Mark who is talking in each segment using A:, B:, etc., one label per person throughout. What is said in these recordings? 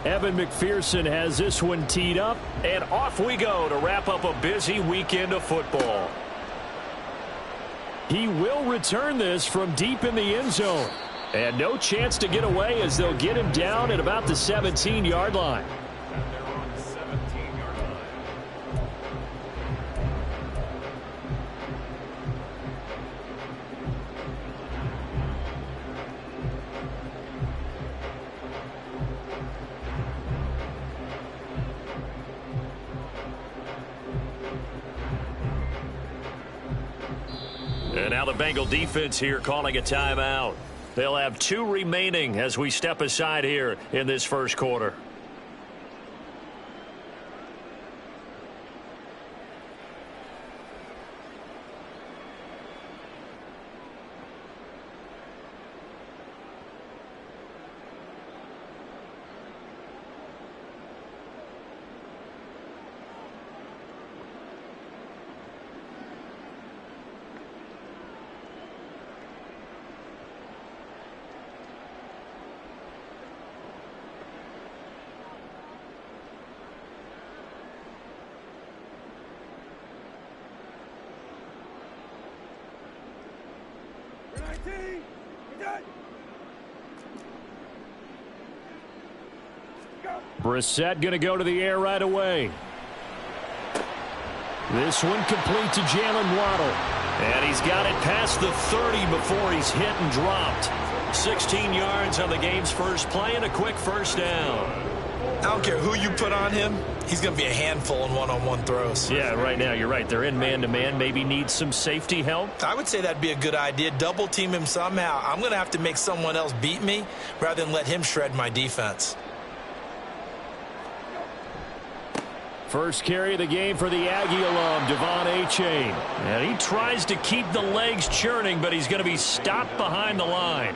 A: Evan McPherson has this one teed up, and off we go to wrap up a busy weekend of football. He will return this from deep in the end zone. And no chance to get away as they'll get him down at about the 17-yard line. And now the Bengal defense here calling a timeout. They'll have 2 remaining as we step aside here in this first quarter. Brissett going to go to the air right away. This one complete to Jalen Waddle. And he's got it past the 30 before he's hit and dropped. 16 yards on the game's first play and a quick first down.
B: I don't care who you put on him. He's going to be a handful in one-on-one throws.
A: Yeah, right now you're right. They're in man-to-man. Maybe need some safety help.
B: I would say that'd be a good idea. Double team him somehow. I'm going to have to make someone else beat me rather than let him shred my defense.
A: First carry of the game for the Aggie alum, Devon Achane. And he tries to keep the legs churning, but he's going to be stopped behind the line.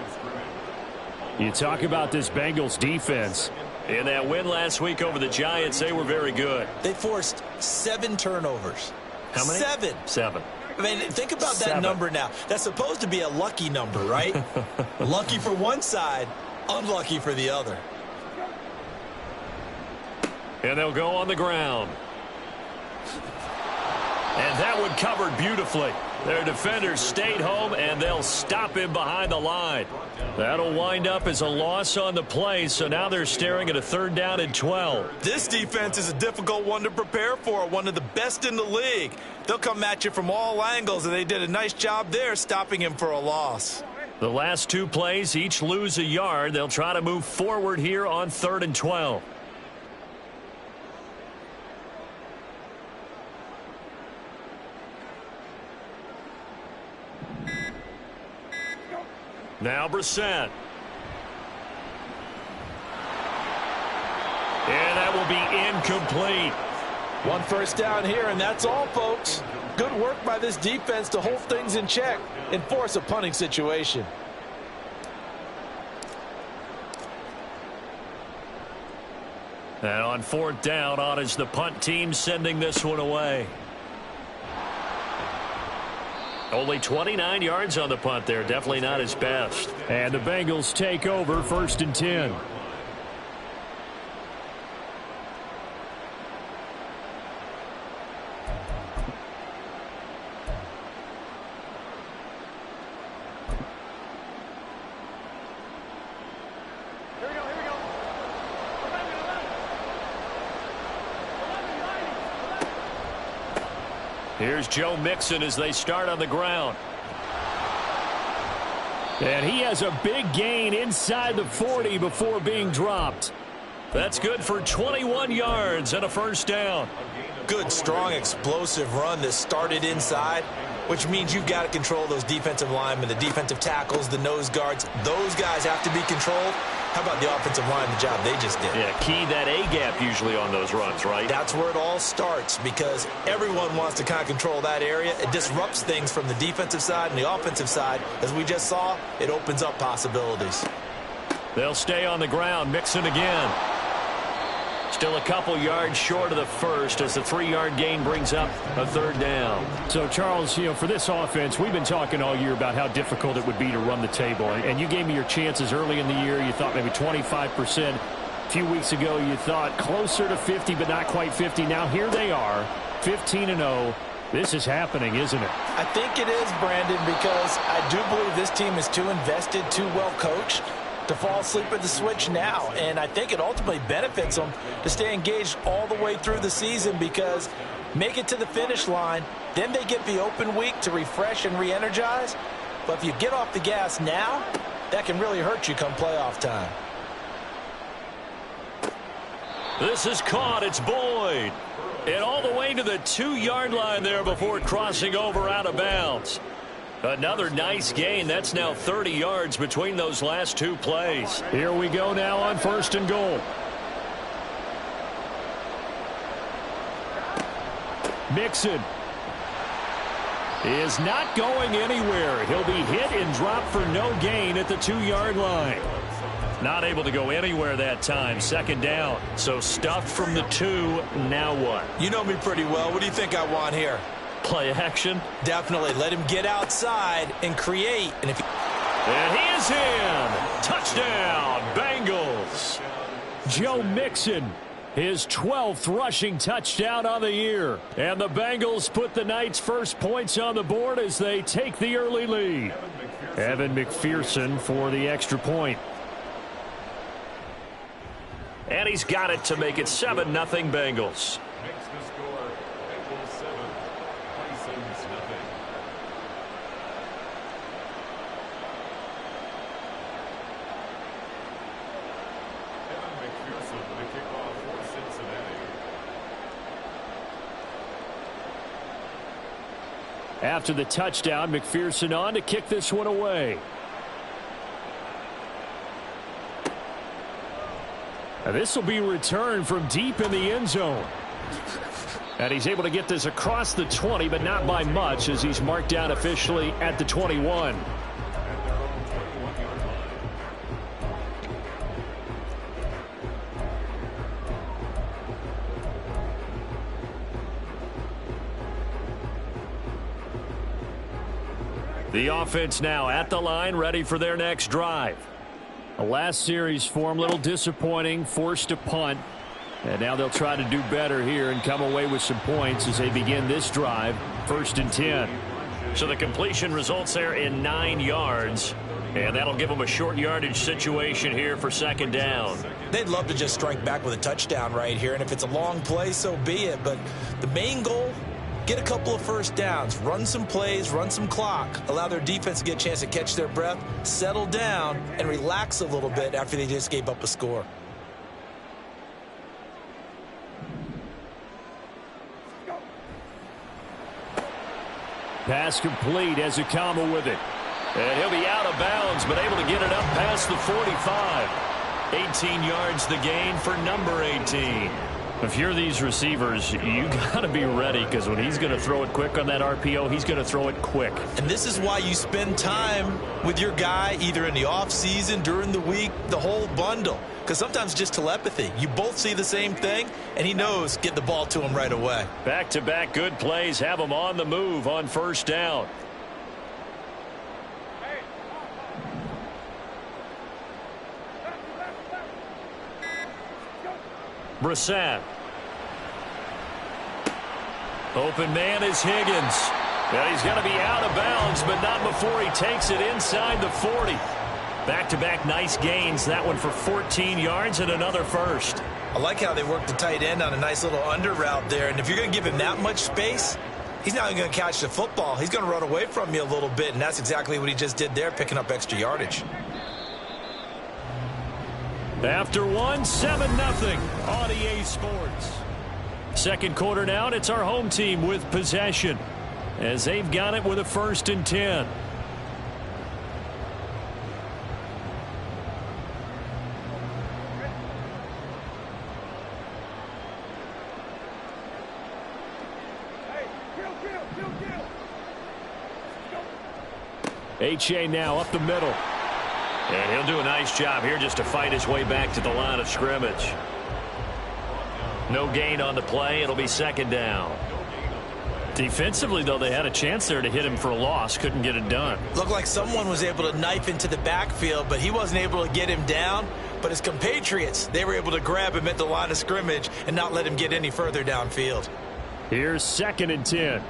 A: You talk about this Bengals defense. In that win last week over the Giants, they were very good.
B: They forced 7 turnovers.
A: How many?
B: 7.
A: 7.
B: I mean, think about that number now. That's supposed to be a lucky number, right? Lucky for one side, unlucky for the other.
A: And they'll go on the ground. And that one covered beautifully. Their defenders stayed home, and they'll stop him behind the line. That'll wind up as a loss on the play, so now they're staring at a 3rd down and 12.
B: This defense is a difficult one to prepare for, one of the best in the league. They'll come at you from all angles, and they did a nice job there stopping him for a loss.
A: The last 2 plays each lose a yard. They'll try to move forward here on 3rd and 12. Now Brissett. And that will be incomplete.
B: 1 first down here, and that's all, folks. Good work by this defense to hold things in check and force a punting situation.
A: And on 4th down, on is the punt team sending this one away. Only 29 yards on the punt there. Definitely not his best. And the Bengals take over 1st and 10. Here's Joe Mixon as they start on the ground. And he has a big gain inside the 40 before being dropped. That's good for 21 yards and a first down.
B: Good, strong, explosive run that started inside, which means you've got to control those defensive linemen, the defensive tackles, the nose guards. Those guys have to be controlled. How about the offensive line, the job they just did?
A: Yeah, key that A-gap usually on those runs, right?
B: That's where it all starts because everyone wants to kind of control that area. It disrupts things from the defensive side and the offensive side. As we just saw, it opens up possibilities.
A: They'll stay on the ground. Mixon again. Still a couple yards short of the first as the 3-yard gain brings up a 3rd down. So, Charles, for this offense, we've been talking all year about how difficult it would be to run the table. And you gave me your chances early in the year. You thought maybe 25%. A few weeks ago, you thought closer to 50, but not quite 50. Now here they are, 15-0. This is happening, isn't it?
B: I think it is, Brandon, because I do believe this team is too invested, too well coached to fall asleep at the switch now. And I think it ultimately benefits them to stay engaged all the way through the season, because make it to the finish line, then they get the open week to refresh and re-energize. But if you get off the gas now, that can really hurt you come playoff time.
A: This is caught. It's Boyd. And all the way to the 2-yard line there before crossing over out of bounds. Another nice gain. That's now 30 yards between those last two plays. Here we go now on 1st and goal. Mixon is not going anywhere. He'll be hit and dropped for no gain at the 2-yard line. Not able to go anywhere that time. 2nd down. So stuffed from the 2. Now what?
B: You know me pretty well. What do you think I want here?
A: Play action?
B: Definitely. Let him get outside and create. And
A: he is in. Touchdown, Bengals. Joe Mixon, his 12th rushing touchdown on the year. And the Bengals put the Knights' first points on the board as they take the early lead. Evan McPherson for the extra point. And he's got it to make it 7-0 Bengals. After the touchdown, McPherson on to kick this one away. Now this will be returned from deep in the end zone. And he's able to get this across the 20, but not by much, as he's marked down officially at the 21. The offense now at the line, ready for their next drive. The last series for him, a little disappointing, forced a punt. And now they'll try to do better here and come away with some points as they begin this drive, 1st and 10. So the completion results there in 9 yards. And that'll give them a short yardage situation here for 2nd down.
B: They'd love to just strike back with a touchdown right here. And if it's a long play, so be it. But the main goal, get a couple of first downs, run some plays, run some clock, allow their defense to get a chance to catch their breath, settle down, and relax a little bit after they just gave up a score.
A: Pass complete. Ezekama with it. And he'll be out of bounds, but able to get it up past the 45. 18 yards the gain for number 18. If you're these receivers, you got to be ready, because when he's going to throw it quick on that RPO, he's going to throw it quick.
B: And this is why you spend time with your guy either in the offseason, during the week, the whole bundle. Because sometimes just telepathy. You both see the same thing, and he knows get the ball to him right away.
A: Back-to-back good plays have him on the move on 1st down. Brissett. Open man is Higgins. And he's going to be out of bounds, but not before he takes it inside the 40. Back-to-back nice gains. That one for 14 yards and another first.
B: I like how they work the tight end on a nice little under route there. And if you're going to give him that much space, he's not going to catch the football. He's going to run away from you a little bit, and that's exactly what he just did there, picking up extra yardage.
A: After one, 7-0 on EA Sports. 2nd quarter now, and it's our home team with possession, as they've got it with a 1st and 10. H.A. now up the middle. And he'll do a nice job here just to fight his way back to the line of scrimmage. No gain on the play. It'll be 2nd down. Defensively, though, they had a chance there to hit him for a loss. Couldn't get it done.
B: Looked like someone was able to knife into the backfield, but he wasn't able to get him down. but his compatriots, they were able to grab him at the line of scrimmage and not let him get any further downfield.
A: Here's 2nd and 10.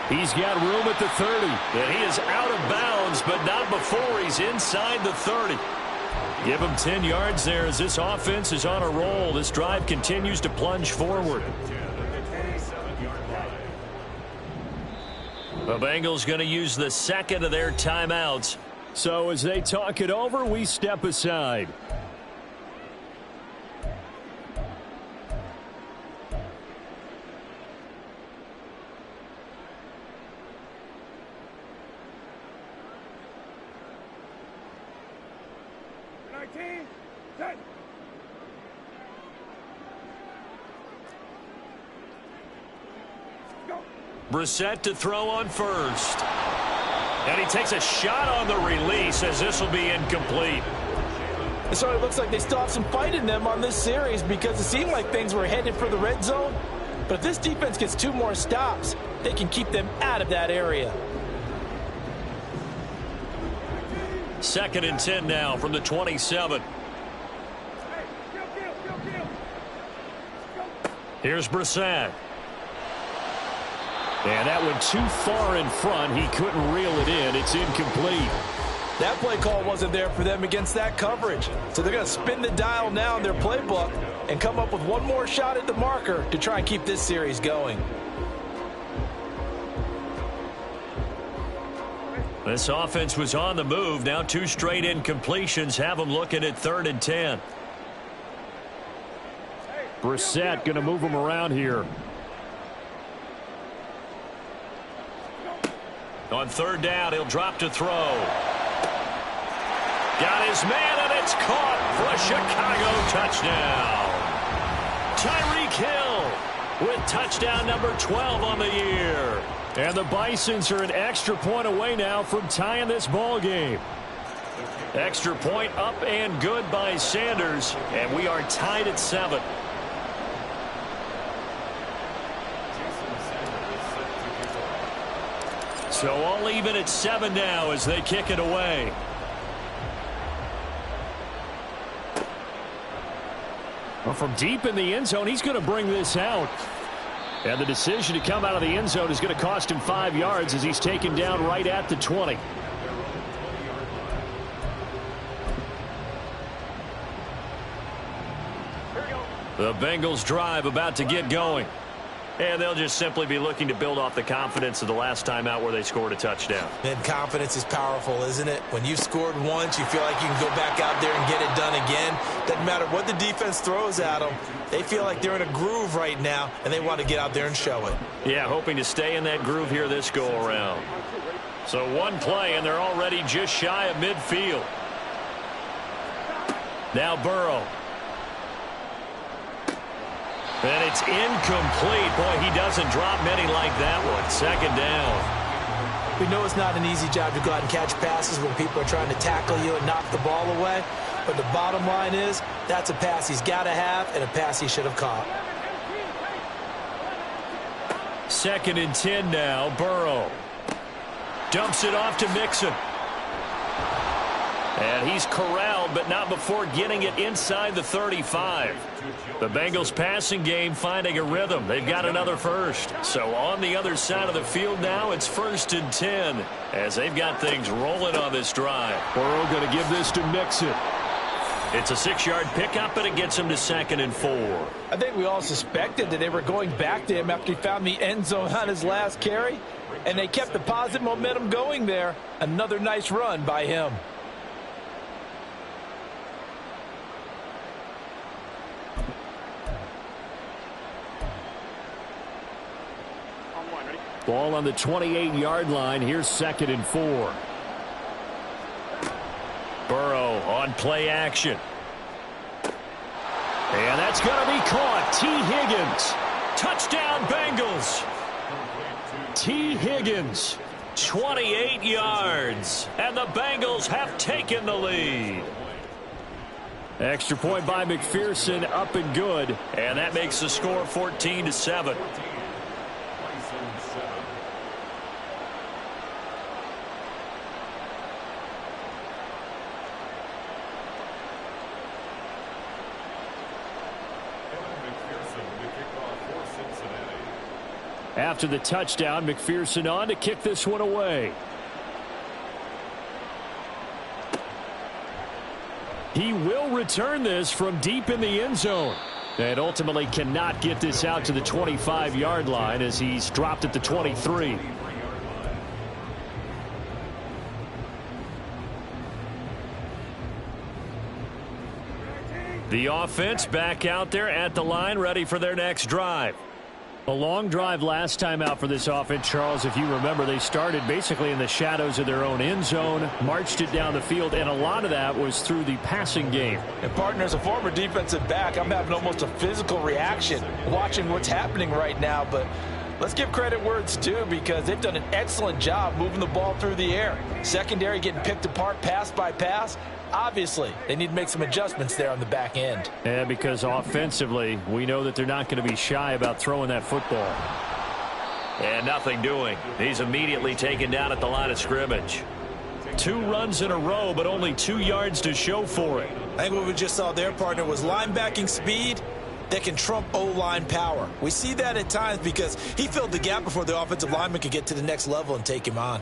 A: He's got room at the 30, and he is out of bounds, but not before he's inside the 30. Give him 10 yards there as this offense is on a roll. This drive continues to plunge forward. The Bengals going to use the 2nd of their timeouts. So as they talk it over, we step aside. Brissett to throw on first. And he takes a shot on the release as this will be incomplete.
C: It sort of looks like they still have some fight in them on this series because it seemed like things were headed for the red zone. But if this defense gets 2 more stops, they can keep them out of that area.
A: 2nd and 10 now from the 27. Here's Brissett. And that went too far in front. He couldn't reel it in. It's incomplete.
C: That play call wasn't there for them against that coverage. So they're going to spin the dial now in their playbook and come up with one more shot at the marker to try and keep this series going.
A: This offense was on the move. Now 2 straight incompletions have them looking at 3rd and 10. Brissett going to move him around here. On 3rd down, he'll drop to throw. Got his man, and it's caught for a Chicago touchdown. Tyreek Hill with touchdown number 12 on the year. And the Bisons are an extra point away now from tying this ball game. Extra point up and good by Sanders, and we are tied at 7. So all even at 7 now as they kick it away. Well, from deep in the end zone, he's going to bring this out. And the decision to come out of the end zone is going to cost him 5 yards as he's taken down right at the 20. The Bengals drive about to get going. And they'll just simply be looking to build off the confidence of the last time out where they scored a touchdown.
B: And confidence is powerful, isn't it? When you've scored once, you feel like you can go back out there and get it done again. Doesn't matter what the defense throws at them. They feel like they're in a groove right now, and they want to get out there and show it.
A: Yeah, hoping to stay in that groove here this go-around. So 1 play, and they're already just shy of midfield. Now Burrow. And it's incomplete. Boy, he doesn't drop many like that one. 2nd down.
C: We know it's not an easy job to go out and catch passes when people are trying to tackle you and knock the ball away. But the bottom line is, that's a pass he's got to have and a pass he should have caught.
A: 2nd and 10 now. Burrow dumps it off to Mixon. And he's corralled, but not before getting it inside the 35. The Bengals passing game finding a rhythm. They've got another first. So on the other side of the field now, it's 1st and 10 as they've got things rolling on this drive.
D: Burrow going to give this to Mixon.
A: It's a 6-yard pickup, and it gets him to 2nd and 4.
C: I think we all suspected that they were going back to him after he found the end zone on his last carry. And they kept the positive momentum going there. Another nice run by him.
D: Ball on the 28-yard line. Here's 2nd and 4.
A: Burrow on play action. And that's going to be caught. T. Higgins. Touchdown, Bengals. T. Higgins, 28 yards. And the Bengals have taken the lead.
D: Extra point by McPherson, up and good.
A: And that makes the score 14-7.
D: After the touchdown, McPherson on to kick this one away. He will return this from deep in the end zone. And ultimately cannot get this out to the 25-yard line as he's dropped at the 23. The offense back out there at the line, ready for their next drive. A long drive last time out for this offense, Charles. If you remember, they started basically in the shadows of their own end zone, marched it down the field, and a lot of that was through the passing game.
C: And, partner, as a former defensive back, I'm having almost a physical reaction watching what's happening right now. But let's give credit where it's due because they've done an excellent job moving the ball through the air. Secondary getting picked apart pass by pass. Obviously, they need to make some adjustments there on the back end.
D: And because offensively, we know that they're not going to be shy about throwing that football.
A: And nothing doing. He's immediately taken down at the line of scrimmage. 2 runs in a row, but only 2 yards to show for it.
B: I think what we just saw there, partner, was linebacking speed that can trump O-line power. We see that at times because he filled the gap before the offensive lineman could get to the next level and take him on.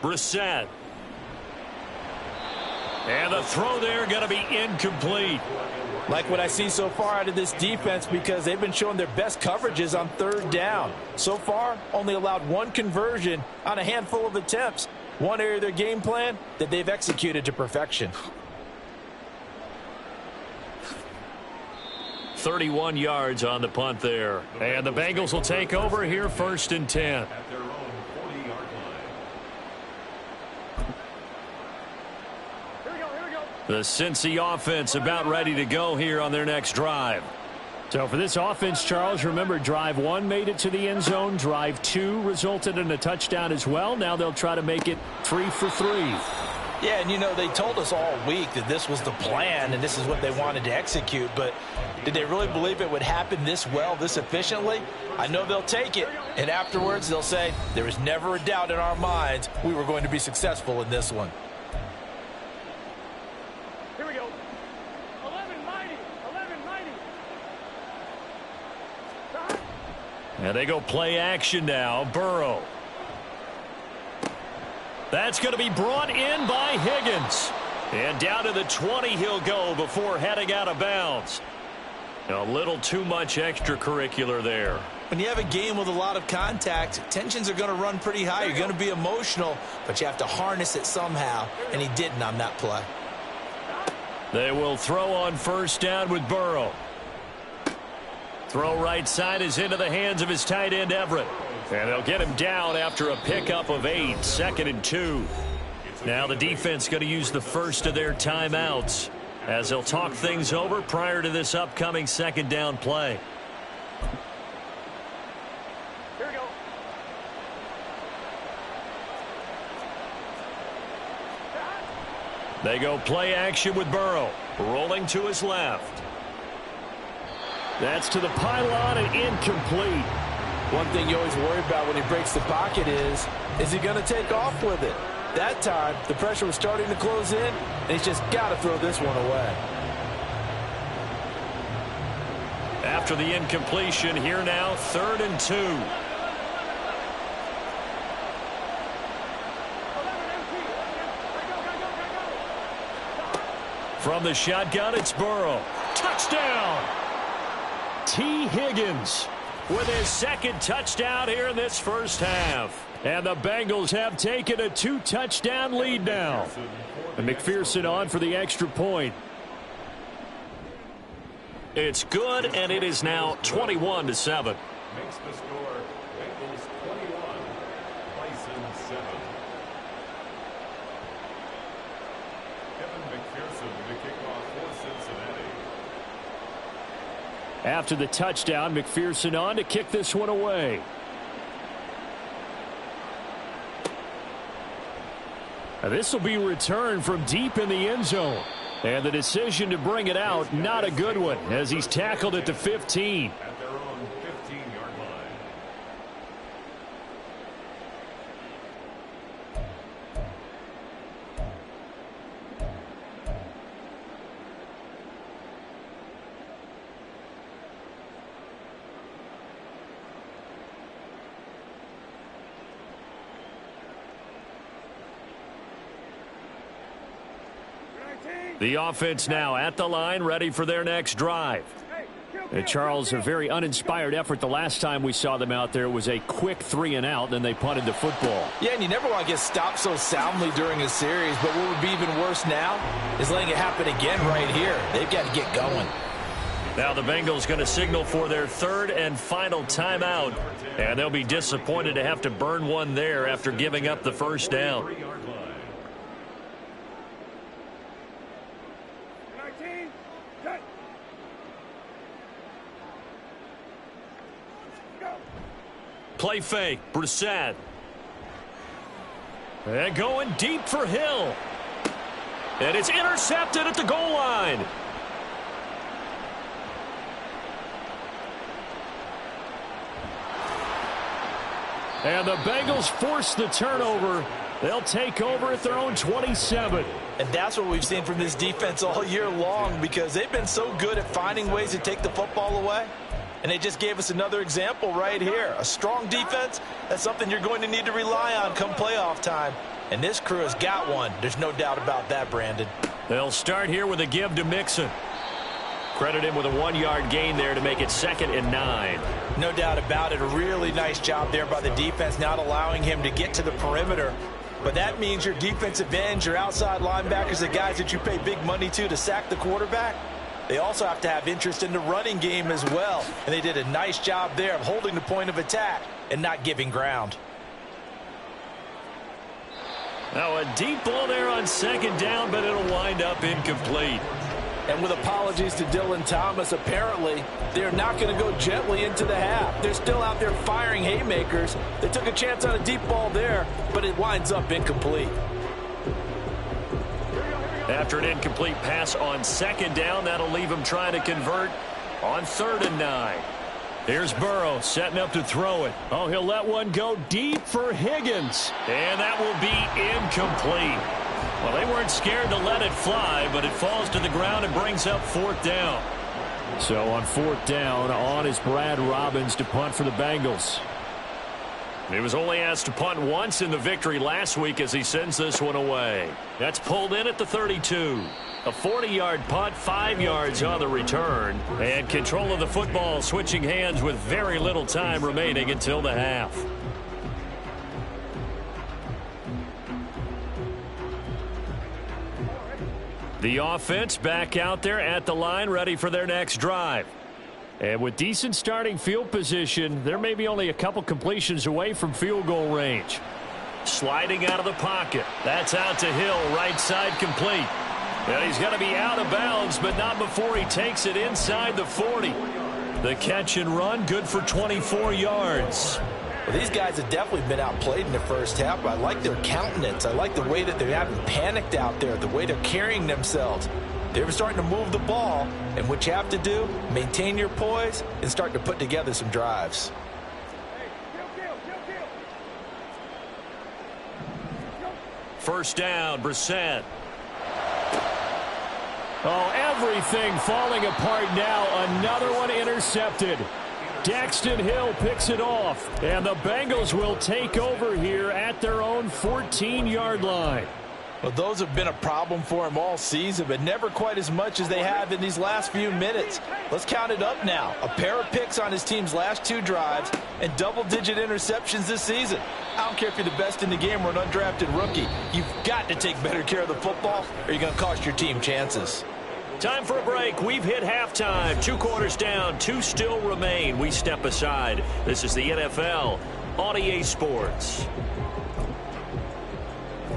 A: Brissett. And the throw there going to be incomplete.
C: Like what I see so far out of this defense because they've been showing their best coverages on 3rd down. So far, only allowed 1 conversion on a handful of attempts. One area of their game plan that they've executed to perfection.
A: 31 yards on the punt there. And the Bengals will take over here 1st and 10. The Cincy offense about ready to go here on their next drive.
D: So for this offense, Charles, remember drive 1 made it to the end zone. Drive 2 resulted in a touchdown as well. Now they'll try to make it 3 for 3.
C: Yeah, and you know, they told us all week that this was the plan and this is what they wanted to execute. But did they really believe it would happen this well, this efficiently? I know they'll take it. And afterwards, they'll say, there was never a doubt in our minds we were going to be successful in this one.
A: And they go play action now. Burrow. That's going to be brought in by Higgins. And down to the 20 he'll go before heading out of bounds. A little too much extracurricular there.
B: When you have a game with a lot of contact, tensions are going to run pretty high. You're going to be emotional, but you have to harness it somehow, and he didn't on that play.
A: They will throw on 1st down with Burrow. Throw right side is into the hands of his tight end, Everett. And they'll get him down after a pickup of 8, 2nd and 2. Now the defense going to use the first of their timeouts as they'll talk things over prior to this upcoming 2nd down play.
C: Here we go.
A: They go play action with Burrow. Rolling to his left.
D: That's to the pylon and incomplete.
C: One thing you always worry about when he breaks the pocket is he going to take off with it? That time, the pressure was starting to close in, and he's just got to throw this one away.
A: After the incompletion, here now, 3rd and 2. From the shotgun, it's Burrow. Touchdown! T. Higgins with his 2nd touchdown here in this first half.
D: And the Bengals have taken a 2-touchdown lead now. And McPherson on for the extra point.
A: It's good, and it is now 21-7.
E: Makes the score Bengals 21, Bison 7. Kevin McPherson to kick off for Cincinnati.
D: After the touchdown, McPherson on to kick this one away. This will be returned from deep in the end zone. And the decision to bring it out, not a good one, as he's tackled at the 15.
E: At their own 15-yard line.
D: The offense now at the line, ready for their next drive. And Charles, a very uninspired effort the last time we saw them out there. It was a quick 3-and-out, then they punted the football.
C: Yeah, and you never want to get stopped so soundly during a series, but what would be even worse now is letting it happen again right here. They've got to get going.
A: Now the Bengals going to signal for their third and final timeout, and they'll be disappointed to have to burn one there after giving up the first down. Play fake, Brissett. And going deep for Hill. And it's intercepted at the goal line. And the Bengals force the turnover. They'll take over at their own 27.
C: And that's what we've seen from this defense all year long, because they've been so good at finding ways to take the football away. And they just gave us another example right here. A strong defense, that's something you're going to need to rely on come playoff time. And this crew has got one. There's no doubt about that, Brandon.
A: They'll start here with a give to Mixon. Credit him with a 1-yard gain there to make it 2nd and 9.
C: No doubt about it. A really nice job there by the defense, not allowing him to get to the perimeter. But that means your defensive ends, your outside linebackers, the guys that you pay big money to sack the quarterback, they also have to have interest in the running game as well. And they did a nice job there of holding the point of attack and not giving ground.
A: Now a deep ball there on 2nd down, but it'll wind up incomplete.
C: And with apologies to Dylan Thomas, apparently they're not going to go gently into the half. They're still out there firing haymakers. They took a chance on a deep ball there, but it winds up incomplete.
A: After an incomplete pass on 2nd down, that'll leave him trying to convert on 3rd and 9.
D: Here's Burrow setting up to throw it. Oh, he'll let one go deep for Higgins.
A: And that will be incomplete. Well, they weren't scared to let it fly, but it falls to the ground and brings up 4th down.
D: So on 4th down, on is Brad Robbins to punt for the Bengals.
A: He was only asked to punt once in the victory last week as he sends this one away. That's pulled in at the 32. A 40-yard punt, 5 yards on the return. And control of the football switching hands with very little time remaining until the half. The offense back out there at the line, ready for their next drive. And with decent starting field position, they're maybe only a couple completions away from field goal range. Sliding out of the pocket. That's out to Hill, right side complete. And he's going to be out of bounds, but not before he takes it inside the 40. The catch and run, good for 24 yards.
C: Well, these guys have definitely been outplayed in the first half, but I like their countenance. I like the way that they haven't panicked out there, the way they're carrying themselves. They're starting to move the ball, and what you have to do, maintain your poise and start to put together some drives.
A: First down, Brissett.
D: Oh, everything falling apart now. Another one intercepted. Daxton Hill picks it off, and the Bengals will take over here at their own 14-yard line.
C: Well, those have been a problem for him all season, but never quite as much as they have in these last few minutes. Let's count it up now. A pair of picks on his team's last 2 drives and double-digit interceptions this season. I don't care if you're the best in the game or an undrafted rookie. You've got to take better care of the football or you're going to cost your team chances.
A: Time for a break. We've hit halftime. 2 quarters down. 2 still remain. We step aside. This is the NFL on EA Sports.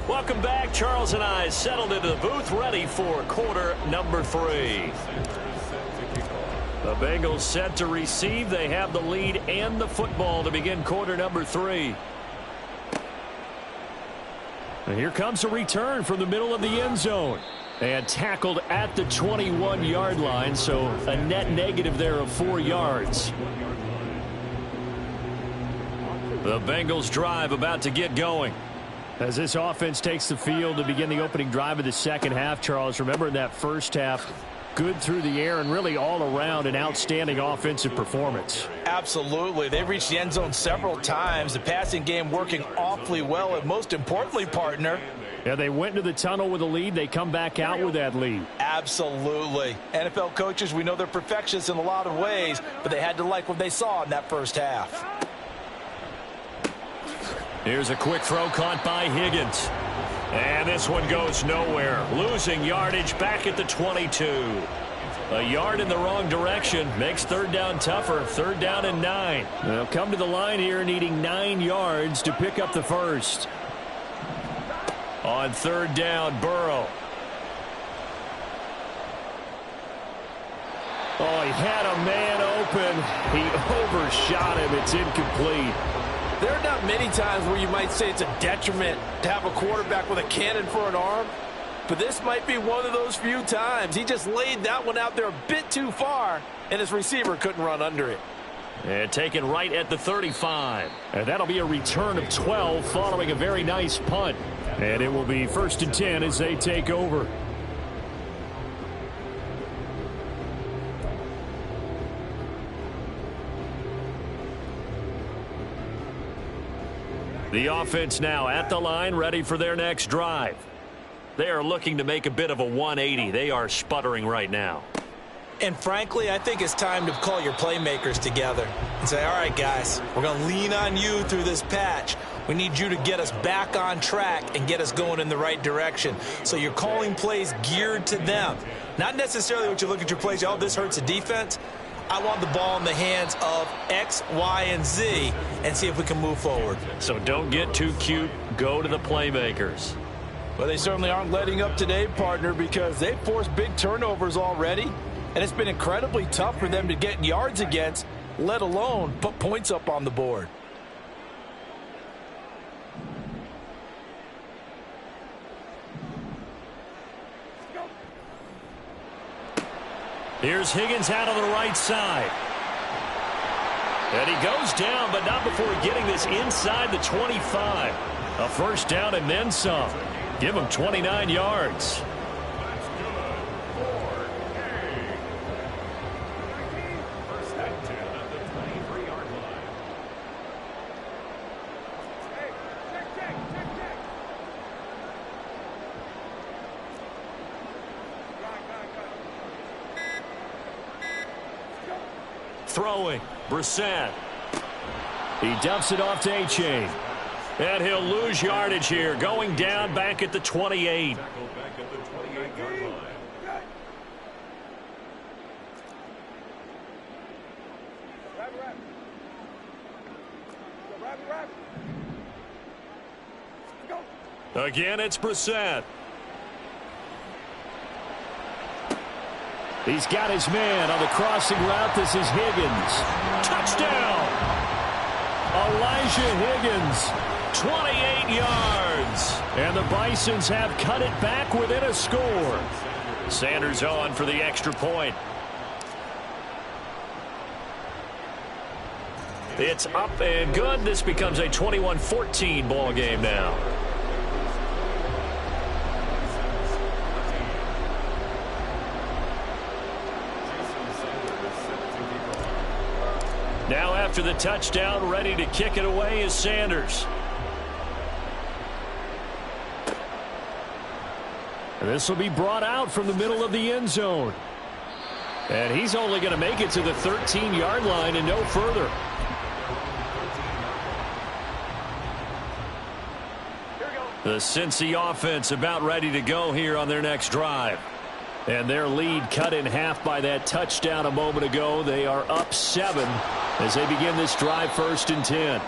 A: Welcome back. Charles and I settled into the booth, ready for quarter number 3. The Bengals set to receive. They have the lead and the football to begin quarter number 3.
D: And here comes a return from the middle of the end zone. And tackled at the 21-yard line, so a net negative there of 4 yards.
A: The Bengals drive about to get going.
D: As this offense takes the field to begin the opening drive of the second half, Charles, remember in that first half, good through the air and really all around an outstanding offensive performance.
C: Absolutely. They've reached the end zone several times. The passing game working awfully well, and most importantly, partner,
D: Yeah, they went into the tunnel with a lead. They come back out with that lead.
C: Absolutely. NFL coaches, we know they're perfectionists in a lot of ways, but they had to like what they saw in that first half.
A: Here's a quick throw caught by Higgins. And this one goes nowhere. Losing yardage back at the 22. A yard in the wrong direction makes third down tougher. Third down and 9.
D: They'll come to the line here needing 9 yards to pick up the first.
A: On third down, Burrow.
D: Oh, he had a man open. He overshot him. It's incomplete.
F: There are not many times where you might say it's a detriment to have a quarterback with a cannon for an arm, but this might be one of those few times. He just laid that one out there a bit too far, and his receiver couldn't run under it.
A: And taken right at the 35.
D: And that'll be a return of 12 following a very nice punt. And it will be 1st and 10 as they take over.
A: The offense now at the line, ready for their next drive. They are looking to make a bit of a 180. They are sputtering right now.
B: And frankly, I think it's time to call your playmakers together and say, all right, guys, we're going to lean on you through this patch. We need you to get us back on track and get us going in the right direction. So you're calling plays geared to them. Not necessarily what you look at your plays, oh, this hurts the defense. I want the ball in the hands of X, Y, and Z and see if we can move forward.
A: So don't get too cute. Go to the playmakers.
C: Well, they certainly aren't letting up today, partner, because they've forced big turnovers already. And it's been incredibly tough for them to get yards against, let alone put points up on the board.
A: Here's Higgins out on the right side. And he goes down, but not before getting this inside the 25. A first down and then some. Give him 29 yards. Throwing, Brissett.
D: He dumps it off to Achane.
A: And he'll lose yardage here, going down back at the 28.
E: Back at the 28-yard line.
A: Again, it's Brissett.
D: He's got his man on the crossing route. This is Higgins.
A: Touchdown!
D: Elijah Higgins.
A: 28 yards.
D: And the Bisons have cut it back within a score.
A: Sanders on for the extra point. It's up and good. This becomes a 21-14 ball game now. Now after the touchdown, ready to kick it away is Sanders.
D: And this will be brought out from the middle of the end zone. And he's only going to make it to the 13-yard line and no further.
A: The Cincy offense about ready to go here on their next drive.
D: And their lead cut in half by that touchdown a moment ago. They are up 7 as they begin this drive, 1st and 10.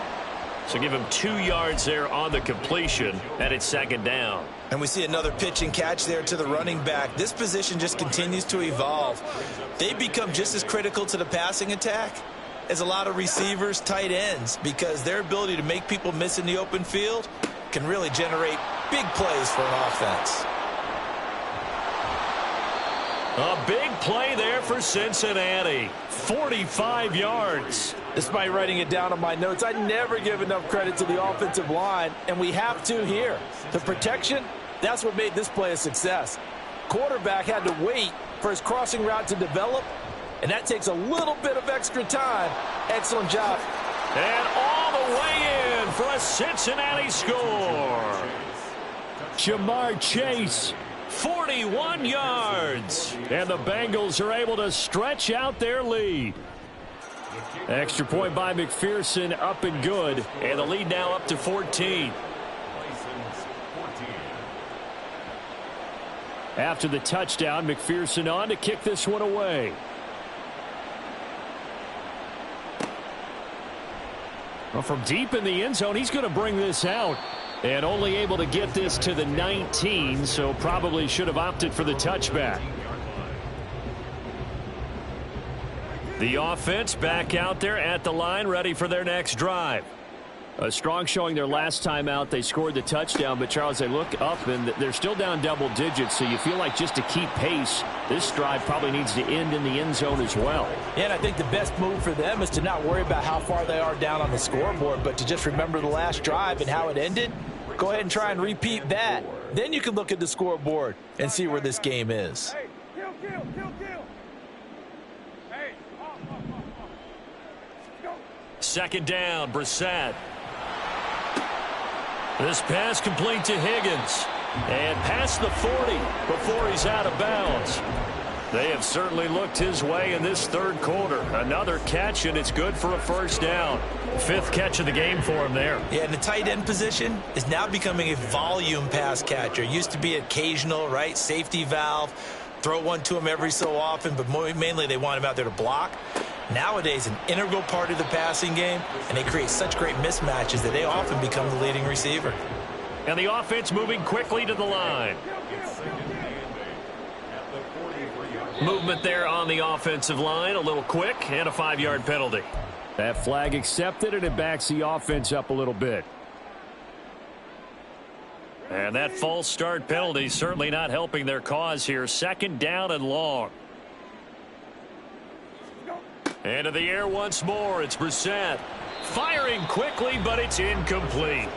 A: So give him 2 yards there on the completion, and it's 2nd down.
B: And we see another pitch and catch there to the running back. This position just continues to evolve. They become just as critical to the passing attack as a lot of receivers, tight ends, because their ability to make people miss in the open field can really generate big plays for an offense.
A: A big play there for Cincinnati. 45 yards.
C: Despite writing it down on my notes, I never give enough credit to the offensive line, and we have to here. The protection, that's what made this play a success. Quarterback had to wait for his crossing route to develop, and that takes a little bit of extra time. Excellent job.
A: And all the way in for a Cincinnati score.
D: Ja'Marr Chase.
A: 41 yards.
D: And the Bengals are able to stretch out their lead. Extra point by McPherson, up and good.
A: And the lead now up to 14.
D: After the touchdown, McPherson on to kick this one away. Well, from deep in the end zone, he's going to bring this out. And only able to get this to the 19, so probably should have opted for the touchback.
A: The offense back out there at the line, ready for their next drive.
D: A strong showing their last time out. They scored the touchdown, but Charles, they look up and they're still down double digits, so you feel like just to keep pace, this drive probably needs to end in the end zone as well.
C: Yeah, and I think the best move for them is to not worry about how far they are down on the scoreboard, but to just remember the last drive and how it ended. Go ahead and try and repeat that. Then you can look at the scoreboard and see where this game is.
A: Second down, Brissett. This pass complete to Higgins. And past the 40 before he's out of bounds. They have certainly looked his way in this third quarter. Another catch, and it's good for a first down. Fifth catch of the game for him there.
B: Yeah, and the tight end position is now becoming a volume pass catcher. Used to be occasional, right? Safety valve. Throw one to him every so often, but mainly they want him out there to block. Nowadays, an integral part of the passing game, and they create such great mismatches that they often become the leading receiver.
A: And the offense moving quickly to the line. Movement there on the offensive line, a little quick, and a 5-yard penalty.
D: That flag accepted, and it backs the offense up a little bit.
A: And that false start penalty certainly not helping their cause here. Second down and long. Into the air once more. It's Brissett. Firing quickly, but it's incomplete.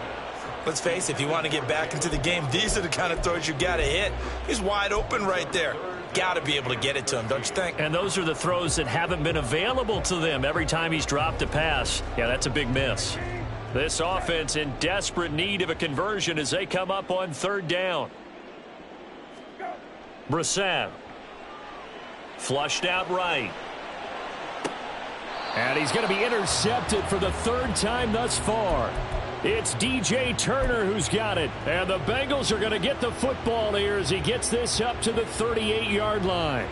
B: Let's face it, if you want to get back into the game, these are the kind of throws you got to hit. He's wide open right there. Got to be able to get it to him, don't you think?
A: And those are the throws that haven't been available to them every time he's dropped a pass. Yeah, that's a big miss. This offense in desperate need of a conversion as they come up on third down. Brissett. Flushed out right.
D: And he's going to be intercepted for the third time thus far. It's DJ Turner who's got it. And the Bengals are going to get the football here as he gets this up to the 38-yard line.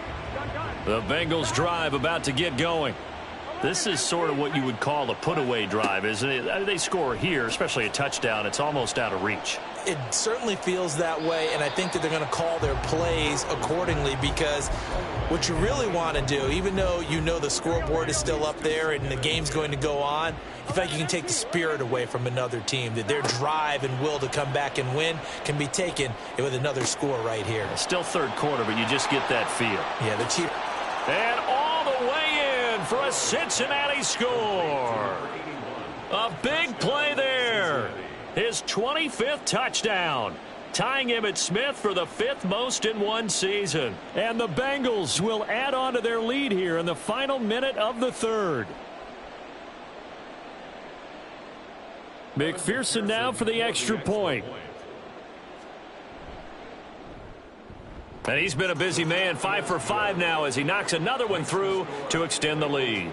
A: The Bengals drive about to get going. This is sort of what you would call a put-away drive, isn't it? They score here, especially a touchdown. It's almost out of reach.
B: It certainly feels that way, and I think that they're going to call their plays accordingly because what you really want to do, even though you know the scoreboard is still up there and the game's going to go on, you feel like you can take the spirit away from another team, that their drive and will to come back and win can be taken with another score right here.
A: Still third quarter, but you just get that feel.
B: Yeah, the Chiefs.
A: And all the way in for a Cincinnati score. A big play there. His 25th touchdown, tying Emmitt Smith for the 5th most in one season.
D: And the Bengals will add on to their lead here in the final minute of the third. McPherson now for the extra point.
A: And he's been a busy man, 5 for 5 now as he knocks another one through to extend the lead.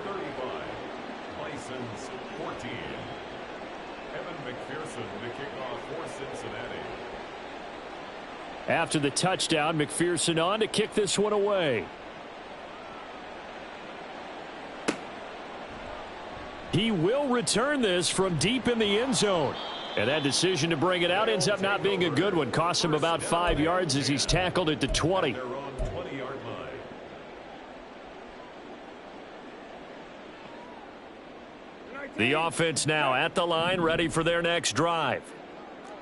D: After the touchdown, McPherson on to kick this one away. He will return this from deep in the end zone. And that decision to bring it out ends up not being a good one. Costs him about 5 yards as he's tackled at the 20.
A: The offense now at the line, ready for their next drive.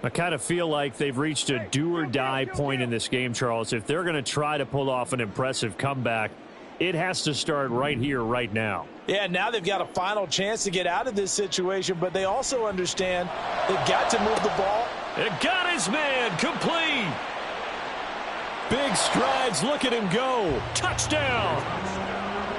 D: I kind of feel like they've reached a do-or-die point in this game, Charles. If they're going to try to pull off an impressive comeback, it has to start right here, right now.
C: Yeah, now they've got a final chance to get out of this situation, but they also understand they've got to move the ball.
A: It got his man complete.
D: Big strides. Look at him go.
A: Touchdown.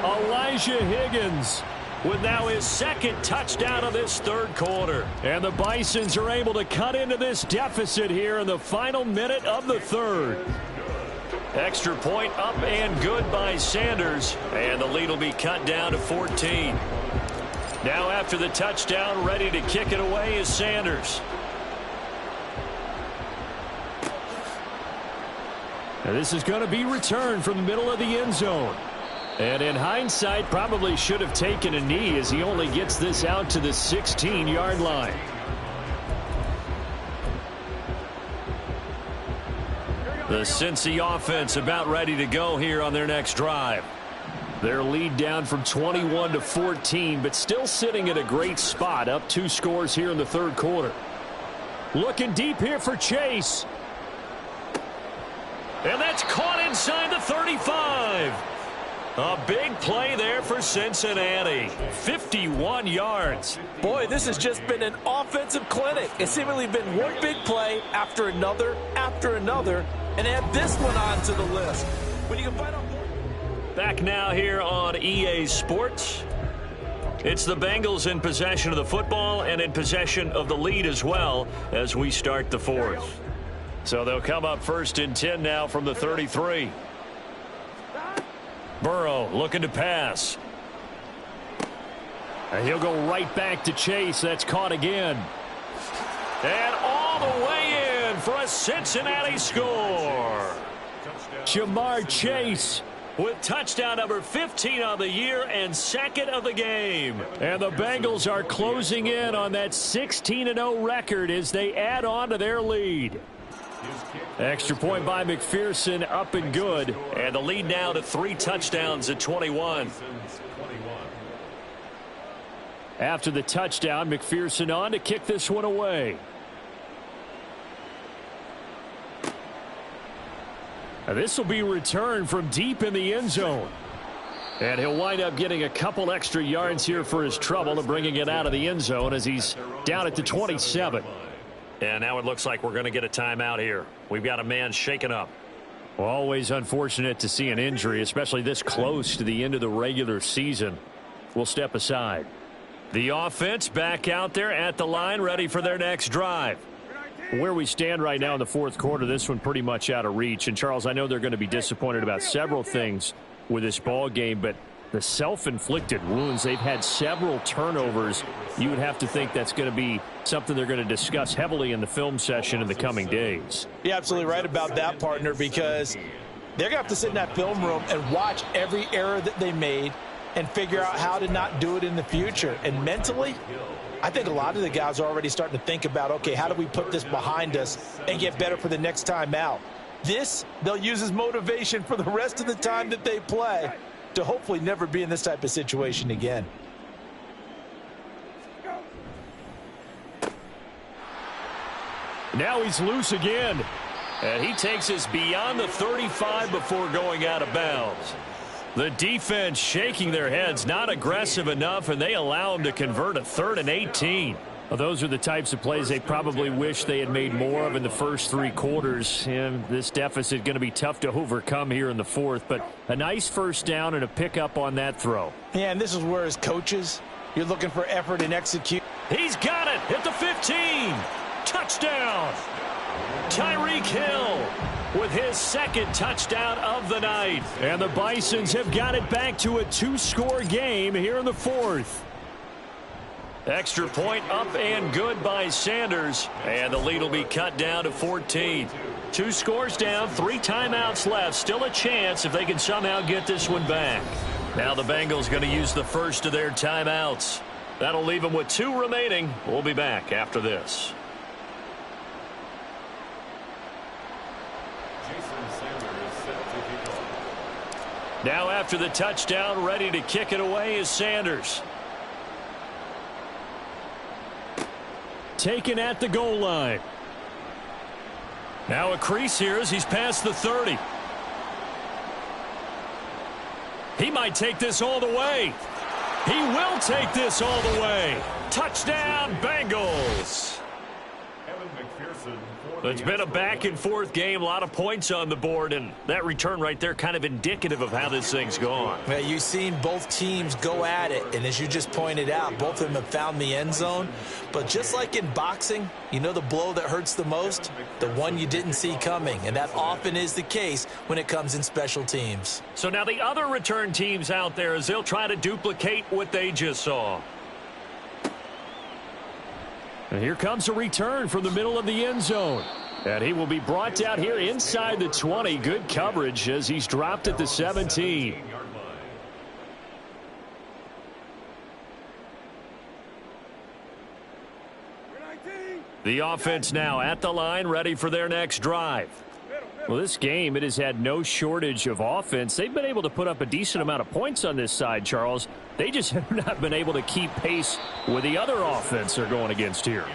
D: Elijah Higgins. with now his second touchdown of this third quarter. And the Bisons are able to cut into this deficit here in the final minute of the third. Extra point up and good by Sanders, and the lead will be cut down to 14. Now after the touchdown, ready to kick it away is Sanders. And this is going to be returned from the middle of the end zone. And in hindsight, probably should have taken a knee as he only gets this out to the 16-yard line. The Cincy offense about ready to go here on their next drive. Their lead down from 21 to 14, but still sitting at a great spot, up 2 scores here in the third quarter. Looking deep here for Chase. And that's caught inside the 35. A big play there for Cincinnati. 51 yards.
F: Boy, this has just been an offensive clinic. It's seemingly been one big play after another, and add this one onto the list. When you can find out more.
D: Back now here on EA Sports. It's the Bengals in possession of the football and in possession of the lead as well as we start the fourth. So they'll come up 1st and 10 now from the 33. Burrow looking to pass. And he'll go right back to Chase. That's caught again. And all the way in for a Cincinnati score. Jamar Chase with touchdown number 15 on the year and second of the game. And the Bengals are closing in on that 16-0 record as they add on to their lead. Extra point by McPherson, up and good. And the lead now to 3 touchdowns at 21. After the touchdown, McPherson on to kick this one away. This will be returned from deep in the end zone. And he'll wind up getting a couple extra yards here for his trouble and bringing it out of the end zone as he's down at the 27. And now it looks like we're going to get a timeout here. We've got a man shaken up. Well, always unfortunate to see an injury, especially this close to the end of the regular season. We'll step aside. The offense back out there at the line, ready for their next drive. Where we stand right now in the fourth quarter, this one pretty much out of reach. And, Charles, I know they're going to be disappointed about several things with this ball game, but the self-inflicted wounds, they've had several turnovers. You would have to think that's going to be something they're going to discuss heavily in the film session in the coming days.
C: You're absolutely right about that, partner, because they're going to have to sit in that film room and watch every error that they made and figure out how to not do it in the future. And mentally, I think a lot of the guys are already starting to think about, okay, how do we put this behind us and get better for the next time out? This, they'll use as motivation for the rest of the time that they play to hopefully never be in this type of situation again.
D: Now he's loose again. And he takes us beyond the 35 before going out of bounds. The defense shaking their heads, not aggressive enough, and they allow him to convert a 3rd and 18. Well, those are the types of plays they probably wish they had made more of in the first 3 quarters. And this deficit going to be tough to overcome here in the fourth. But a nice first down and a pickup on that throw.
C: Yeah, and this is where as coaches, you're looking for effort and execute.
D: He's got it at the 15. Touchdown. Tyreek Hill with his second touchdown of the night. And the Bisons have got it back to a 2-score game here in the fourth. Extra point up and good by Sanders. And the lead will be cut down to 14. 2 scores down, 3 timeouts left. Still a chance if they can somehow get this one back. Now the Bengals going to use the first of their timeouts. That'll leave them with 2 remaining. We'll be back after this. Now after the touchdown, ready to kick it away is Sanders. Taken at the goal line. Now a crease here as he's past the 30. He might take this all the way. He will take this all the way. Touchdown, Bengals.
E: McPherson for
A: It's
E: the
A: been a
E: Expos.
A: back-and-forth game, a lot of points on the board, and that return right there kind of indicative of how this thing's gone.
B: Well, you've seen both teams go at it, and as you just pointed out, both of them have found the end zone. But just like in boxing, you know the blow that hurts the most? The one you didn't see coming, and that often is the case when it comes in special teams.
A: So now the other return teams out there, as they'll try to duplicate what they just saw.
D: And here comes a return from the middle of the end zone. And he will be brought down here inside the 20. Good coverage as he's dropped at the 17.
E: Yard line.
A: The offense now at the line, ready for their next drive.
D: Well, this game, it has had no shortage of offense. They've been able to put up a decent amount of points on this side, Charles. They just have not been able to keep pace with the other offense they're going against here.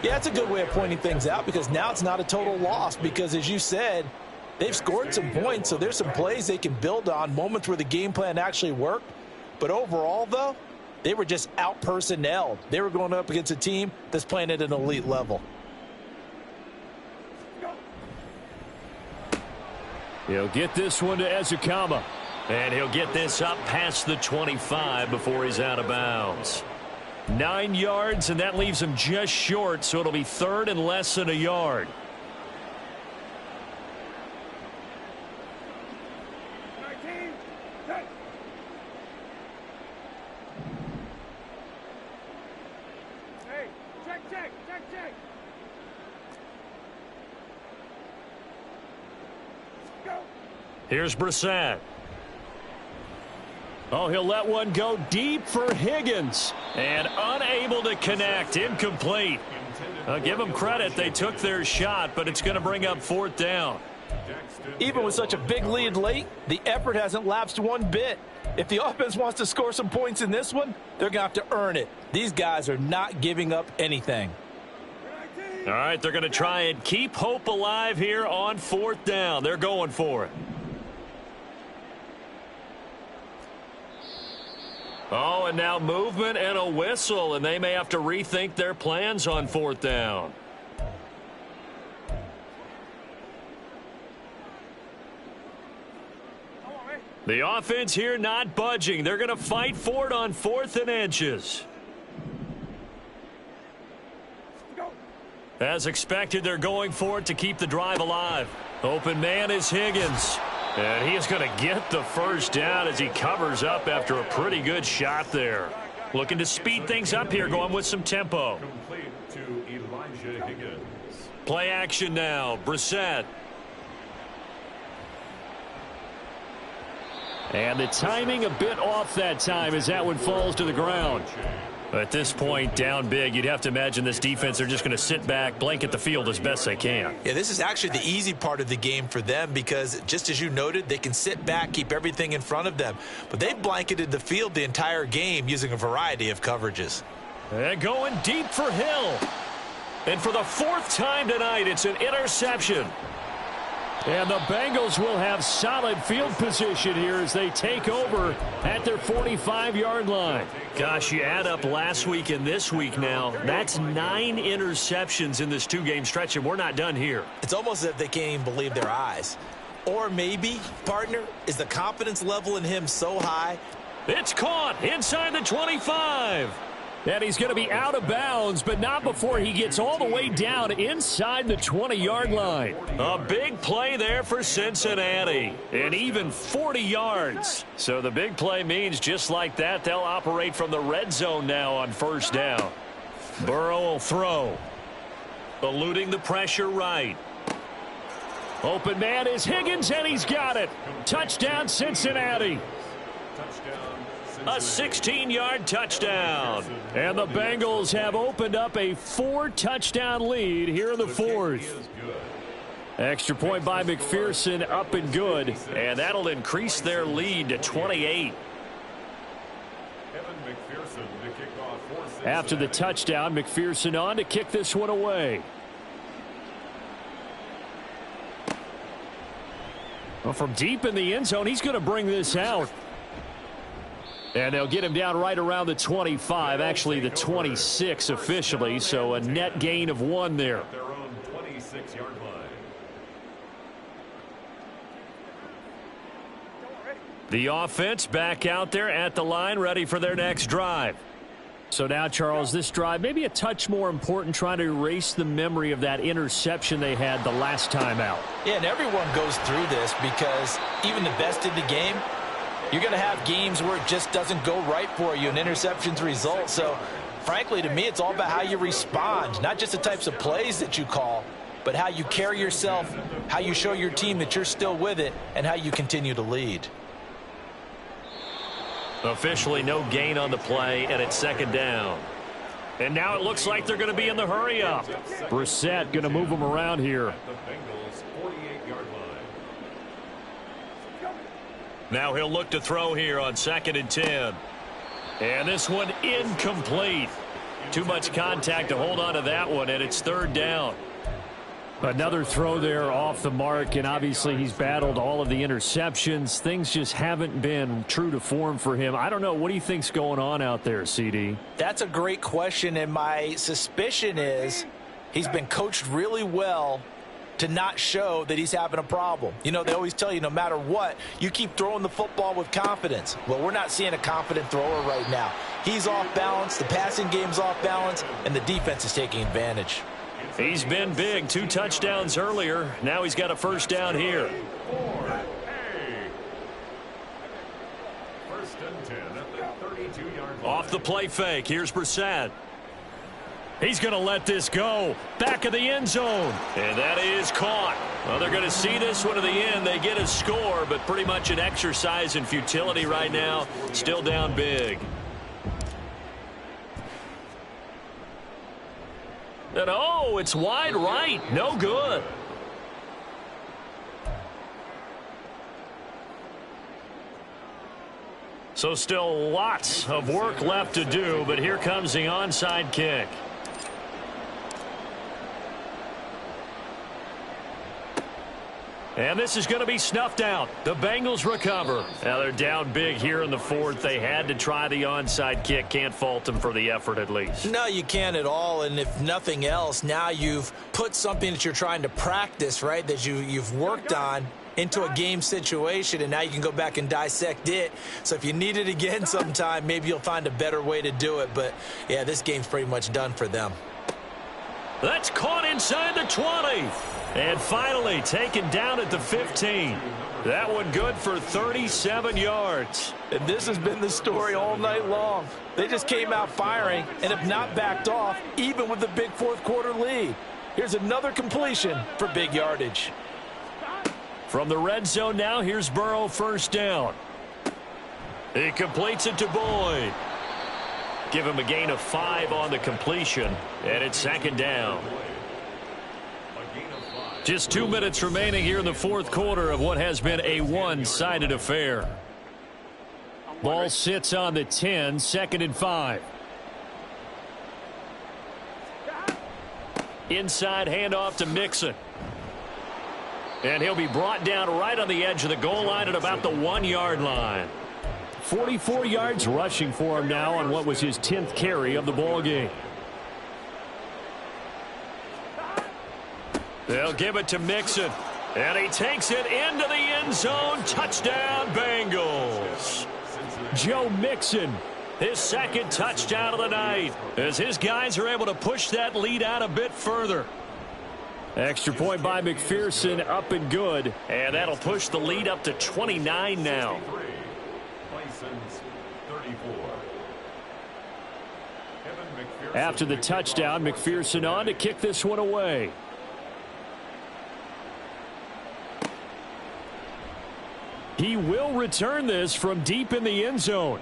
C: Yeah, it's a good way of pointing things out because now it's not a total loss because, as you said, they've scored some points, so there's some plays they can build on, moments where the game plan actually worked. But overall, though, they were just out-personnelled. They were going up against a team that's playing at an elite level.
D: He'll get this one to Ezekama.
A: And he'll get this up past the 25 before he's out of bounds.
D: 9 yards, and that leaves him just short, so it'll be third and less than a yard.
A: Here's Brissett.
D: Oh, he'll let one go deep for Higgins.
A: And unable to connect, incomplete. I'll give them credit, they took their shot, but it's going to bring up fourth down.
C: Even with such a big lead late, the effort hasn't lapsed one bit. If the offense wants to score some points in this one, they're going to have to earn it. These guys are not giving up anything.
A: All right, they're going to try and keep hope alive here on fourth down. They're going for it. Oh, and now movement and a whistle, and they may have to rethink their plans on fourth down. The offense here not budging. They're going to fight for it on 4th and inches. As expected, they're going for it to keep the drive alive. Open man is Higgins. And he is going to get the first down as he covers up after a pretty good shot there. Looking to speed things up here, going with some tempo.
E: Complete to Elijah Higgins.
A: Play action now. Brissett.
D: And the timing a bit off that time as that one falls to the ground.
A: At this point, down big, you'd have to imagine this defense, they're just going to sit back, blanket the field as best they can.
B: Yeah, this is actually the easy part of the game for them because, just as you noted, they can sit back, keep everything in front of them. But they've blanketed the field the entire game using a variety of coverages.
A: And going deep for Hill. And for the 4th time tonight, it's an interception.
D: And the Bengals will have solid field position here as they take over at their 45-yard line.
A: Gosh, you add up last week and this week now, that's 9 interceptions in this 2-game stretch, and we're not done here.
B: It's almost as if they can't even believe their eyes. Or maybe, partner, is the confidence level in him so high?
A: It's caught inside the 25.
D: And he's going to be out of bounds, but not before he gets all the way down inside the 20-yard line.
A: A big play there for Cincinnati, and even 40 yards. So the big play means just like that, they'll operate from the red zone now on first down. Burrow will throw. Eluding the pressure right.
D: Open man is Higgins, and he's got it. Touchdown, Cincinnati.
A: A 16-yard touchdown.
D: And the Bengals have opened up a 4-touchdown lead here in the 4th. Extra point by McPherson, up and good.
A: And that'll increase their lead to 28.
D: After the touchdown, McPherson on to kick this one away. Well, from deep in the end zone, he's going to bring this out. And they'll get him down right around the 25, actually the 26 officially, so a net gain of 1 there.
E: Their own 46-yard line.
A: The offense back out there at the line, ready for their next drive.
D: So now, Charles, this drive maybe a touch more important, trying to erase the memory of that interception they had the last time out.
C: Yeah, and everyone goes through this because even the best in the game, you're going to have games where it just doesn't go right for you and interceptions result. So, frankly, to me, it's all about how you respond, not just the types of plays that you call, but how you carry yourself, how you show your team that you're still with it, and how you continue to lead.
A: Officially no gain on the play, and it's second down. And now it looks like they're going to be in the hurry-up.
D: Brissett going to move them around here.
E: At the Bengals' 48-yard line.
A: Now he'll look to throw here on 2nd and 10. And this one incomplete. Too much contact to hold on to that one, and it's 3rd down.
D: Another throw there off the mark, and obviously he's battled all of the interceptions. Things just haven't been true to form for him. I don't know. What do you think's going on out there, CD?
C: That's a great question, and my suspicion is he's been coached really well to not show that he's having a problem. You know, they always tell you no matter what, you keep throwing the football with confidence. Well, we're not seeing a confident thrower right now. He's off balance, the passing game's off balance, and the defense is taking advantage.
A: He's been big. 2 touchdowns earlier. Now he's got a 1st down here.
E: 1st and 10 at the 32-yard line.
A: Off the play fake. Here's Brissett. He's going to let this go. Back of the end zone. And that is caught. Well, they're going to see this one to the end. They get a score, but pretty much an exercise in futility right now. Still down big. And oh, it's wide right. No good. So still lots of work left to do, but here comes the onside kick. And this is going to be snuffed out. The Bengals recover. Now they're down big here in the 4th. They had to try the onside kick. Can't fault them for the effort at least.
B: No, you can't at all. And if nothing else, now you've put something that you're trying to practice, right, that you've worked on into a game situation, and now you can go back and dissect it. So if you need it again sometime, maybe you'll find a better way to do it. But, yeah, this game's pretty much done for them.
A: That's caught inside the 20. And finally taken down at the 15. That one good for 37 yards.
C: And this has been the story all night long. They just came out firing and have not backed off, even with the big 4th quarter lead. Here's another completion for big yardage.
A: From the red zone now, here's Burrow, 1st down. He completes it to Boyd. Give him a gain of 5 on the completion, and it's 2nd down. Just 2 minutes remaining here in the 4th quarter of what has been a one-sided affair. Ball sits on the 10, 2nd and 5. Inside handoff to Mixon. And he'll be brought down right on the edge of the goal line at about the 1-yard line.
D: 44 yards rushing for him now on what was his 10th carry of the ball game.
A: They'll give it to Mixon. And he takes it into the end zone. Touchdown, Bengals.
D: Joe Mixon.
A: His 2nd touchdown of the night, as his guys are able to push that lead out a bit further.
D: Extra point by McPherson, up and good.
A: And that'll push the lead up to 29 now.
E: Bison's 34.
D: After the touchdown, McPherson on to kick this one away. He will return this from deep in the end zone.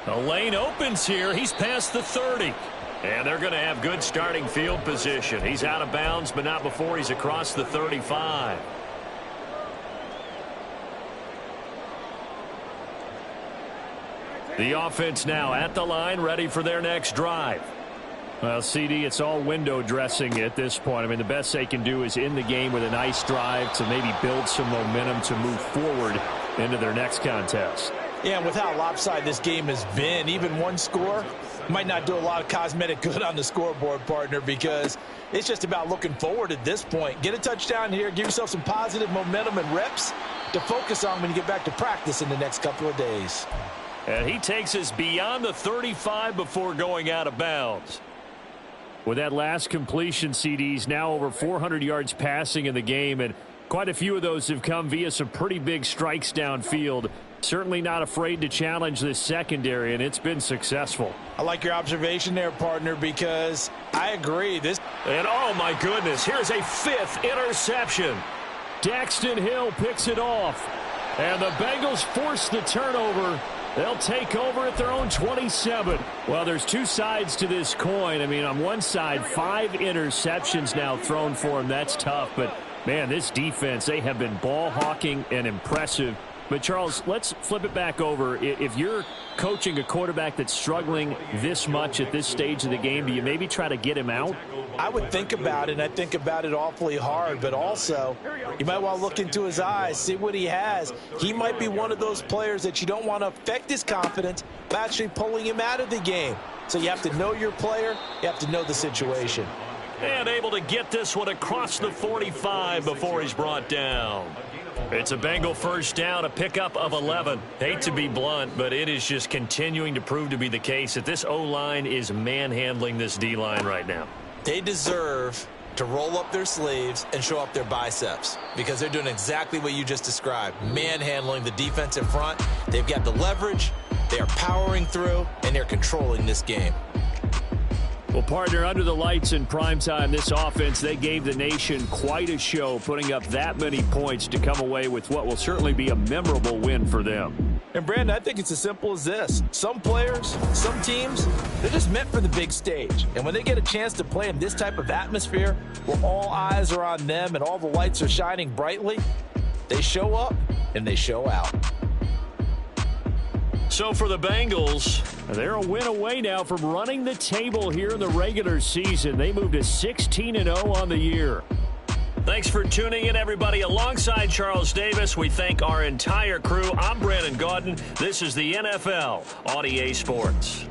A: The lane opens here. He's past the 30. And they're going to have good starting field position. He's out of bounds, but not before he's across the 35. The offense now at the line, ready for their next drive.
D: Well, CD, it's all window dressing at this point. I mean, the best they can do is in the game with a nice drive to maybe build some momentum to move forward into their next contest.
C: Yeah, and with how lopsided this game has been, even one score, Might not do a lot of cosmetic good on the scoreboard, partner, because it's just about looking forward at this point. Get a touchdown here, give yourself some positive momentum and reps to focus on when you get back to practice in the next couple of days.
A: And he takes us beyond the 35 before going out of bounds.
D: With that last completion, CD's now over 400 yards passing in the game, and quite a few of those have come via some pretty big strikes downfield. Certainly not afraid to challenge this secondary, and it's been successful.
C: I like your observation there, partner, because I agree.
A: And oh my goodness, here's a 5th interception.
D: Daxton Hill picks it off, and the Bengals force the turnover. They'll take over at their own 27. Well, there's two sides to this coin. I mean, on one side, 5 interceptions now thrown for him. That's tough, but man, this defense, they have been ball hawking and impressive. But, Charles, let's flip it back over. If you're coaching a quarterback that's struggling this much at this stage of the game, do you maybe try to get him out?
C: I would think about it, and I think about it awfully hard. But also, you might want to look into his eyes, see what he has. He might be one of those players that you don't want to affect his confidence by actually pulling him out of the game. So you have to know your player. You have to know the situation.
A: And able to get this one across the 45 before he's brought down. It's a Bengal first down, a pickup of 11. Hate to be blunt, but it is just continuing to prove to be the case that this O-line is manhandling this D-line right now.
B: They deserve to roll up their sleeves and show up their biceps because they're doing exactly what you just described, manhandling the defensive front. They've got the leverage, they are powering through, and they're controlling this game.
D: Well, partner, under the lights in primetime, this offense, they gave the nation quite a show, putting up that many points to come away with what will certainly be a memorable win for them.
C: And, Brandon, I think it's as simple as this. Some players, some teams, they're just meant for the big stage. And when they get a chance to play in this type of atmosphere where all eyes are on them and all the lights are shining brightly, they show up and they show out.
A: So for the Bengals,
D: they're a win away now from running the table here in the regular season. They moved to 16-0 on the year.
A: Thanks for tuning in, everybody. Alongside Charles Davis, we thank our entire crew. I'm Brandon Gaudin. This is the NFL on EA Sports.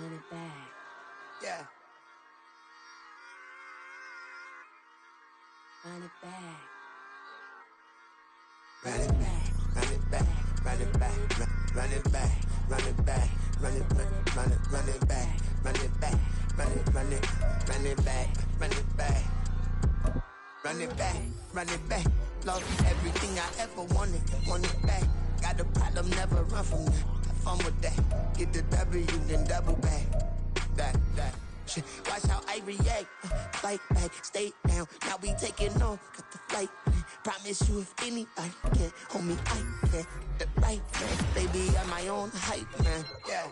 G: Run it back.
H: Yeah.
G: Run it back.
H: Run it back. Run it back. Run it back. Run it back. Run it back. Run it back. Run it back. Run it back. Run it back. Run it back. Run it back. Run it back. Run it back. Lost everything I ever wanted. Want it back. Got a problem, never run from that. Have fun with that. Get the W, then double back. That. Shit. Watch how I react. Fight back, stay down. Now we taking off. Got the flight. Promise you if anybody can hold me, I can. The right man. Baby, I'm my own hype man. Yeah.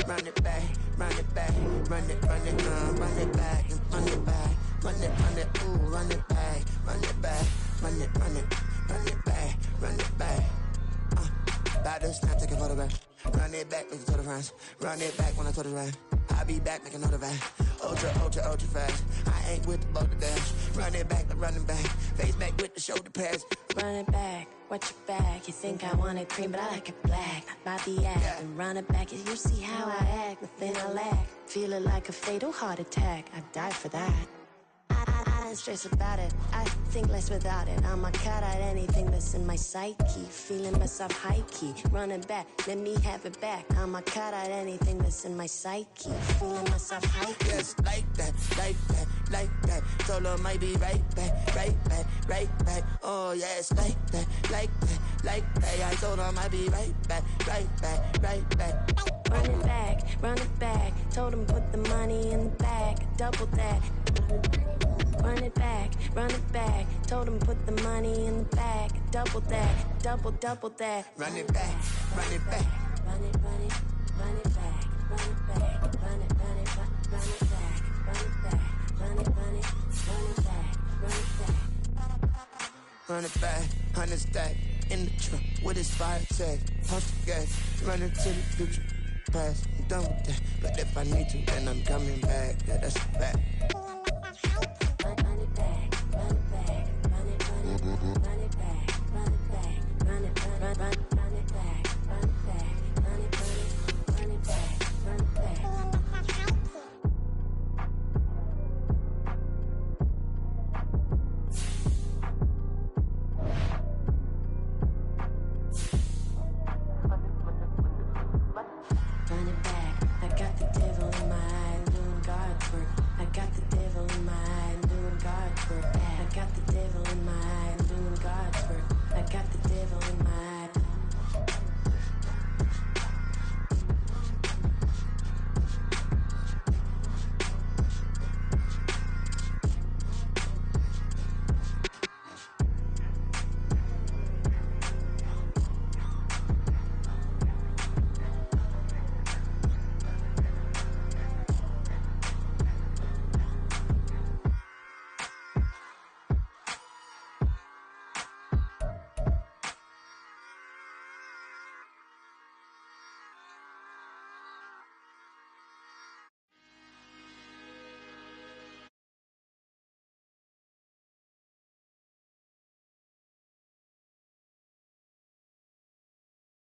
H: Run it back, run it back, run it, run it back, run it back, run it, ooh, run it back, run it back, run it, run it back, run it back. About to snap, take a photograph. Run it back, make it to the friends. Run it back when I told it right. I'll be back, make another van. Ultra fast. I ain't with the boulder dash. Run it back, run it back. Face back with the shoulder pads.
G: Run it back, watch your back. You think I want it cream, but I like it black. Not the act.
H: Yeah.
G: And run it back, you see how I act. Nothing I lack. Feel it like a fatal heart attack. I'd die for that. I don't stress about it. I think less without it. I'ma cut out anything that's in my psyche. Feeling myself high key. Running back, let me have it back. I'ma cut out anything that's in my psyche. Feeling myself high key.
H: Yes, like that, like that, like that. Solo might be right back, right back, right back. Oh yes, like that, like that, like that. I told her I might be right back, right back, right back.
G: Run it back, run it back. Told him put the money in the bag. Double that. Run it back, run it back. Told him put the money in the bag. Double that, double that.
H: Run it back, run it back.
G: Run it, run it, run it back. Run it back, run it, run it, run it back. Run it back, run it, run it, run it back. Run it back.
H: Run it back, 100 stack in the trunk with his fire tag. Pump the gas, running to the future. Past, I'm done with that. But if I need to, then I'm coming back. Yeah, that's a fact.
G: Run it back, run it back, run it, run it, run it back, run it back, run it, run it back, run it back, run it, run it back, run it back. Run it back, I got the devil in my eye, doing God's work. I got the devil in my eye, doing God's work. I got the devil in my eye, doing God's work. I got the devil in my